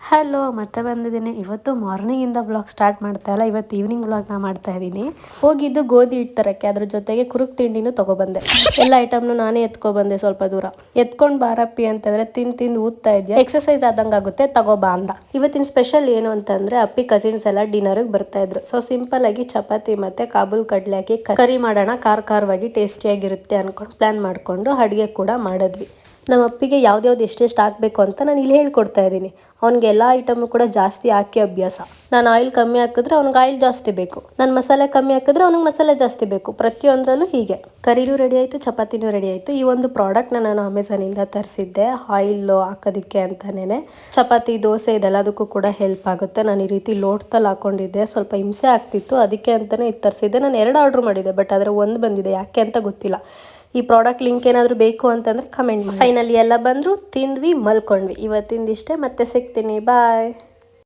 Hello ಮತ್ತೆ ಬಂದಿದ್ದೀನಿ. ಇವತ್ತು ಮಾರ್ನಿಂಗಿಂದ ವ್ಲಾಗ್ ಸ್ಟಾರ್ಟ್ ಮಾಡ್ತಾ ಇಲ್ಲ, ಇವತ್ತು ಈವ್ನಿಂಗ್ ವ್ಲಾಗ್ನ ಮಾಡ್ತಾ ಇದ್ದೀನಿ. ಹೋಗಿದ್ದು ಗೋಧಿ ಹಿಟ್ಟು ತರಕ್ಕೆ, ಅದ್ರ ಜೊತೆಗೆ ಕುರುಕ್ ತಿಂಡಿನೂ ತಗೊಬಂದೆ. ಎಲ್ಲ ಐಟಮ್ನು ನಾನೇ ಎತ್ಕೊಬಂದೆ. ಸ್ವಲ್ಪ ದೂರ ಎತ್ಕೊಂಡು ಬಾರಪ್ಪಿ ಅಂತಂದ್ರೆ ತಿಂದು ಊದ್ತಾ ಇದೆಯಾ, ಎಕ್ಸರ್ಸೈಸ್ ಆದಂಗೆ ಆಗುತ್ತೆ, ತಗೋಬಾ ಅಂದ. ಇವತ್ತಿನ ಸ್ಪೆಷಲ್ ಏನು ಅಂತಂದ್ರೆ ಅಪ್ಪಿ ಕಸಿನ್ಸ್ ಎಲ್ಲ ಡಿನ್ನರ್ಗೆ ಬರ್ತಾ ಇದ್ರು. ಸೊ ಸಿಂಪಲ್ ಆಗಿ ಚಪಾತಿ ಮತ್ತೆ ಕಾಬೂಲ್ ಕಡ್ಲೆ ಹಾಕಿ ಕರಿ ಮಾಡೋಣ, ಖಾರವಾಗಿ ಟೇಸ್ಟಿಯಾಗಿರುತ್ತೆ ಅನ್ಕೊಂಡು ಪ್ಲಾನ್ ಮಾಡ್ಕೊಂಡು ಅಡುಗೆ ಕೂಡ ಮಾಡಿದ್ವಿ. ನಮ್ಮ ಅಪ್ಪಿಗೆ ಯಾವ್ದು ಎಷ್ಟೆಷ್ಟು ಹಾಕಬೇಕು ಅಂತ ನಾನು ಇಲ್ಲಿ ಹೇಳ್ಕೊಡ್ತಾ ಇದ್ದೀನಿ. ಅವ್ನಿಗೆ ಎಲ್ಲ ಐಟಮು ಕೂಡ ಜಾಸ್ತಿ ಹಾಕಿ ಅಭ್ಯಾಸ. ನಾನು ಆಯಿಲ್ ಕಮ್ಮಿ ಹಾಕಿದ್ರೆ ಅವ್ನಿಗೆ ಆಯಿಲ್ ಜಾಸ್ತಿ ಬೇಕು, ನಾನು ಮಸಾಲೆ ಕಮ್ಮಿ ಹಾಕಿದ್ರೆ ಅವ್ನಿಗೆ ಮಸಾಲೆ ಜಾಸ್ತಿ ಬೇಕು. ಪ್ರತಿಯೊಂದರಲ್ಲೂ ಹೀಗೆ. ಕರಿನೂ ರೆಡಿ ಆಯಿತು, ಚಪಾತಿನೂ ರೆಡಿ ಆಯಿತು. ಈ ಒಂದು ಪ್ರಾಡಕ್ಟ್ನ ನಾನು ಅಮೆಝಾನಿಂದ ತರಿಸಿದ್ದೆ, ಆಯಿಲ್ ಹಾಕೋದಕ್ಕೆ ಅಂತಲೇ. ಚಪಾತಿ ದೋಸೆ ಇದೆಲ್ಲದಕ್ಕೂ ಕೂಡ ಹೆಲ್ಪ್ ಆಗುತ್ತೆ. ನಾನು ಈ ರೀತಿ ಲೋಟದಲ್ಲಿ ಹಾಕೊಂಡಿದ್ದೆ, ಸ್ವಲ್ಪ ಹಿಂಸೆ ಆಗ್ತಿತ್ತು, ಅದಕ್ಕೆ ಅಂತಲೇ ಇದು ತರಿಸಿದ್ದೆ. ನಾನು 2 ಆರ್ಡ್ರ್ ಮಾಡಿದ್ದೆ, ಬಟ್ ಆದರೆ 1 ಬಂದಿದೆ, ಯಾಕೆ ಅಂತ ಗೊತ್ತಿಲ್ಲ. ಈ ಪ್ರಾಡಕ್ಟ್ ಲಿಂಕ್ ಏನಾದರೂ ಬೇಕು ಅಂತಂದರೆ ಕಮೆಂಟ್ ಮಾಡಿ. ಫೈನಲಿ ಎಲ್ಲ ಬಂದರು, ತಿಂದ್ವಿ, ಮಲ್ಕೊಂಡ್ವಿ. ಇವತ್ತಿಂದಿಷ್ಟೇ, ಮತ್ತೆ ಸಿಗ್ತೀನಿ, ಬಾಯ್.